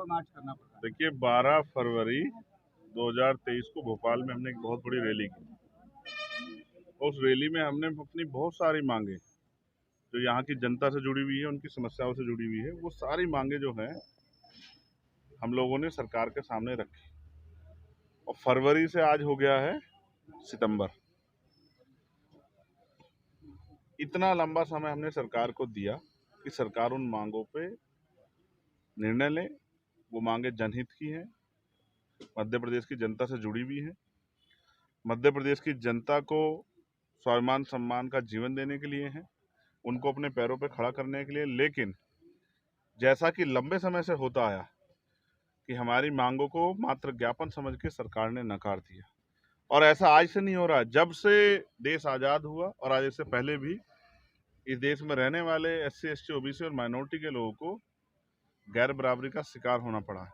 मार्च करना पड़ा? देखिए 12 फरवरी 2023 को भोपाल में हमने एक बहुत बड़ी रैली की। उस रैली में हमने अपनी बहुत सारी मांगे जो यहाँ की जनता से जुड़ी हुई है, उनकी समस्याओं से जुड़ी हुई है, वो सारी मांगे जो हैं हम लोगों ने सरकार के सामने रखी। और फरवरी से आज हो गया है सितंबर, इतना लंबा समय हमने सरकार को दिया कि सरकार उन मांगों पे निर्णय ले। वो मांगे जनहित की हैं, मध्य प्रदेश की जनता से जुड़ी हुई हैं, मध्य प्रदेश की जनता को स्वाभिमान सम्मान का जीवन देने के लिए हैं, उनको अपने पैरों पे खड़ा करने के लिए। लेकिन जैसा कि लंबे समय से होता आया कि हमारी मांगों को मात्र ज्ञापन समझ के सरकार ने नकार दिया। और ऐसा आज से नहीं हो रहा, जब से देश आज़ाद हुआ और आज इससे पहले भी इस देश में रहने वाले SC ST OBC और माइनॉरिटी के लोगों को गैर बराबरी का शिकार होना पड़ा है।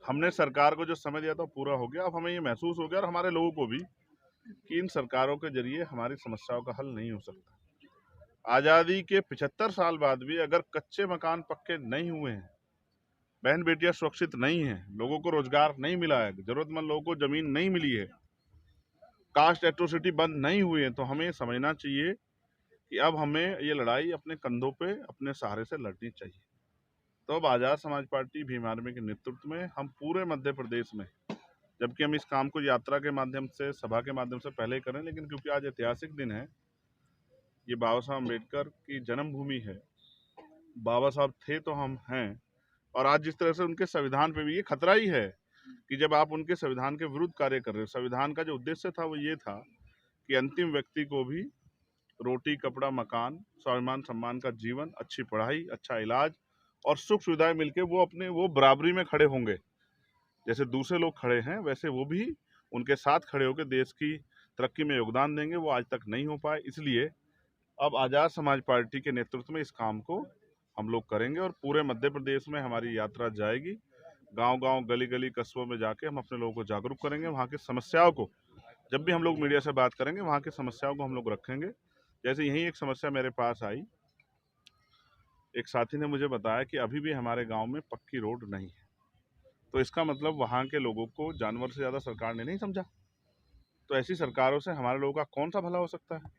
हमने सरकार को जो समय दिया था पूरा हो गया। अब हमें ये महसूस हो गया और हमारे लोगों को भी कि इन सरकारों के जरिए हमारी समस्याओं का हल नहीं हो सकता। आज़ादी के 75 साल बाद भी अगर कच्चे मकान पक्के नहीं हुए हैं, बहन बेटियां सुरक्षित नहीं हैं, लोगों को रोजगार नहीं मिला है, जरूरतमंद लोगों को जमीन नहीं मिली है, कास्ट एट्रोसिटी बंद नहीं हुई है, तो हमें समझना चाहिए कि अब हमें ये लड़ाई अपने कंधों पे अपने सहारे से लड़नी चाहिए। तो अब आज़ाद समाज पार्टी भीम आर्मी के नेतृत्व में हम पूरे मध्य प्रदेश में, जबकि हम इस काम को यात्रा के माध्यम से, सभा के माध्यम से पहले ही करें, लेकिन क्योंकि आज ऐतिहासिक दिन है, ये बाबा साहब अम्बेडकर की जन्मभूमि है, बाबा साहब थे तो हम हैं। और आज जिस तरह से उनके संविधान पे भी ये खतरा ही है कि जब आप उनके संविधान के विरुद्ध कार्य कर रहे हो। संविधान का जो उद्देश्य था वो ये था कि अंतिम व्यक्ति को भी रोटी, कपड़ा, मकान, स्वाभिमान सम्मान का जीवन, अच्छी पढ़ाई, अच्छा इलाज और सुख सुविधाएं मिलके वो बराबरी में खड़े होंगे। जैसे दूसरे लोग खड़े हैं वैसे वो भी उनके साथ खड़े होकर देश की तरक्की में योगदान देंगे। वो आज तक नहीं हो पाए, इसलिए अब आज़ाद समाज पार्टी के नेतृत्व में इस काम को हम लोग करेंगे और पूरे मध्य प्रदेश में हमारी यात्रा जाएगी। गांव-गांव, गली-गली, कस्बों में जाके हम अपने लोगों को जागरूक करेंगे। वहाँ की समस्याओं को, जब भी हम लोग मीडिया से बात करेंगे, वहाँ की समस्याओं को हम लोग रखेंगे। जैसे यही एक समस्या मेरे पास आई, एक साथी ने मुझे बताया कि अभी भी हमारे गाँव में पक्की रोड नहीं है। तो इसका मतलब वहाँ के लोगों को जानवर से ज़्यादा सरकार ने नहीं समझा। तो ऐसी सरकारों से हमारे लोगों का कौन सा भला हो सकता है।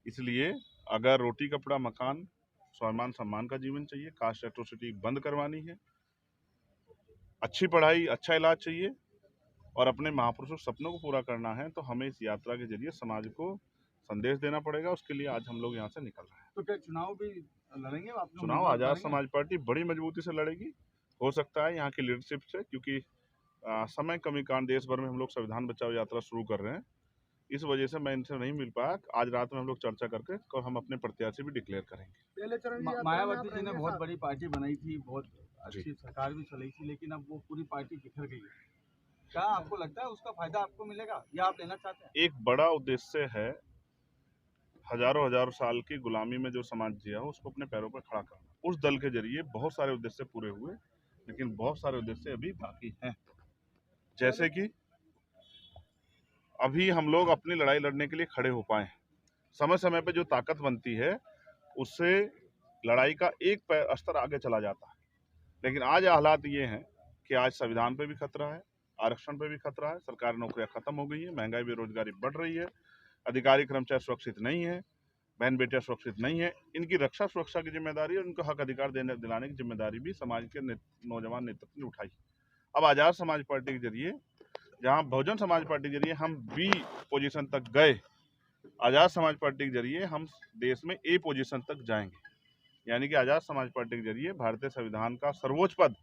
इसलिए अगर रोटी, कपड़ा, मकान, स्वाभिमान सम्मान का जीवन चाहिए, कास्ट एट्रोसिटी बंद करवानी है, अच्छी पढ़ाई, अच्छा इलाज चाहिए और अपने महापुरुषों के सपनों को पूरा करना है, तो हमें इस यात्रा के जरिए समाज को संदेश देना पड़ेगा। उसके लिए आज हम लोग यहाँ से निकल रहे हैं। तो क्या चुनाव भी लड़ेंगे आप? चुनाव आज़ाद समाज पार्टी बड़ी मजबूती से लड़ेगी। हो सकता है यहाँ की लीडरशिप से, क्योंकि समय कमी कारण देश भर में हम लोग संविधान बचाओ यात्रा शुरू कर रहे हैं, इस वजह से मैं इनसे नहीं मिल पाया। आज रात में हम लोग चर्चा करके और हम अपने प्रत्याशी भी डिक्लेयर करेंगे। पहले चरण मायावती जी ने बहुत बड़ी पार्टी बनाई थी, बहुत अच्छी सरकार भी चलाई थी, लेकिन अब वो पूरी पार्टी बिखर गई है। क्या आपको लगता है उसका फायदा आपको मिलेगा या आप लेना चाहते हैं? एक बड़ा उद्देश्य है, हजारों साल की गुलामी में जो समाज जिया हो उसको अपने पैरों पर खड़ा करना। उस दल के जरिए बहुत सारे उद्देश्य पूरे हुए, लेकिन बहुत सारे उद्देश्य अभी बाकी हैं। जैसे कि अभी हम लोग अपनी लड़ाई लड़ने के लिए खड़े हो पाए। समय समय पे जो ताकत बनती है उससे लड़ाई का एक स्तर आगे चला जाता है। लेकिन आज हालात ये हैं कि आज संविधान पे भी खतरा है, आरक्षण पे भी खतरा है, सरकारी नौकरियां खत्म हो गई है, महंगाई बेरोजगारी बढ़ रही है, अधिकारी कर्मचारी सुरक्षित नहीं है, बहन बेटियां सुरक्षित नहीं है। इनकी रक्षा सुरक्षा की जिम्मेदारी और इनको हक अधिकार दिलाने की जिम्मेदारी भी समाज के नौजवान नेतृत्व ने उठाई। अब आज़ाद समाज पार्टी के जरिए, जहां बहुजन समाज पार्टी के जरिए हम B पोजीशन तक गए, आज़ाद समाज पार्टी के जरिए हम देश में A पोजीशन तक जाएंगे। यानी कि आज़ाद समाज पार्टी के जरिए भारतीय संविधान का सर्वोच्च पद,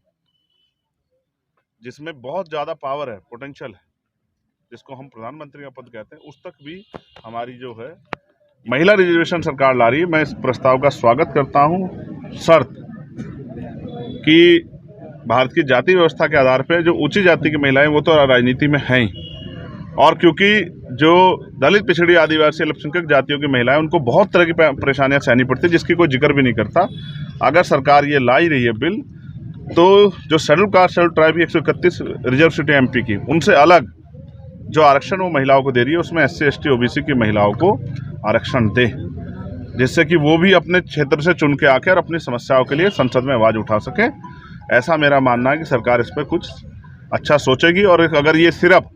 जिसमें बहुत ज़्यादा पावर है, पोटेंशियल है, जिसको हम प्रधानमंत्री का पद कहते हैं, उस तक भी हमारी जो है महिला रिजर्वेशन सरकार ला रही है। मैं इस प्रस्ताव का स्वागत करता हूँ, शर्त कि भारत की जाति व्यवस्था के आधार पर जो ऊंची जाति की महिलाएं वो तो राजनीति में हैं ही, और क्योंकि जो दलित, पिछड़ी, आदिवासी, अल्पसंख्यक जातियों की महिलाएं, उनको बहुत तरह की परेशानियां सहनी पड़ती है, जिसकी कोई जिक्र भी नहीं करता। अगर सरकार ये ला ही रही है बिल, तो जो शेड्यूल कास्ट, शेड्यूल ट्राइब की 131 रिजर्व सीटें MP की, उनसे अलग जो आरक्षण वो महिलाओं को दे रही है, उसमें SC ST OBC की महिलाओं को आरक्षण दे, जिससे कि वो भी अपने क्षेत्र से चुन के आकर अपनी समस्याओं के लिए संसद में आवाज़ उठा सके। ऐसा मेरा मानना है कि सरकार इस पर कुछ अच्छा सोचेगी। और अगर ये सिर्फ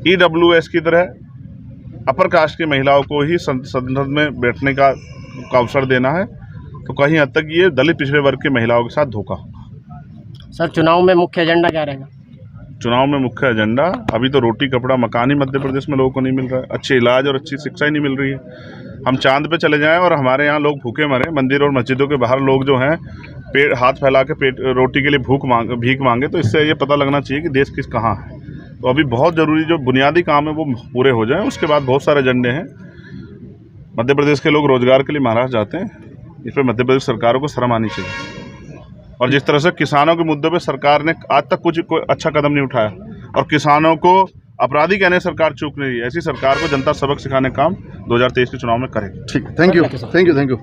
EWS की तरह अपर कास्ट की महिलाओं को ही संसद में बैठने का अवसर देना है तो कहीं हद तक ये दलित पिछड़े वर्ग की महिलाओं के साथ धोखा होगा। सर चुनाव में मुख्य एजेंडा क्या रहेगा? चुनाव में मुख्य एजेंडा अभी तो रोटी कपड़ा मकान ही मध्य प्रदेश में लोगों को नहीं मिल रहा है, अच्छे इलाज और अच्छी शिक्षा ही नहीं मिल रही है। हम चांद पे चले जाएं और हमारे यहाँ लोग भूखे मरे, मंदिर और मस्जिदों के बाहर लोग जो हैं पेट हाथ फैला के रोटी के लिए भीख मांगे, तो इससे ये पता लगना चाहिए कि देश किस कहाँ है। तो अभी बहुत ज़रूरी जो बुनियादी काम है वो पूरे हो जाएं, उसके बाद बहुत सारे एजेंडे हैं। मध्य प्रदेश के लोग रोजगार के लिए महाराष्ट्र जाते हैं, इस पर मध्य प्रदेश सरकारों को शर्म आनी चाहिए। और जिस तरह से किसानों के मुद्दे पे सरकार ने आज तक कोई अच्छा कदम नहीं उठाया और किसानों को अपराधी कहने सरकार चूक नहीं रही है, ऐसी सरकार को जनता सबक सिखाने का काम 2023 के चुनाव में करेगी। ठीक, थैंक यू।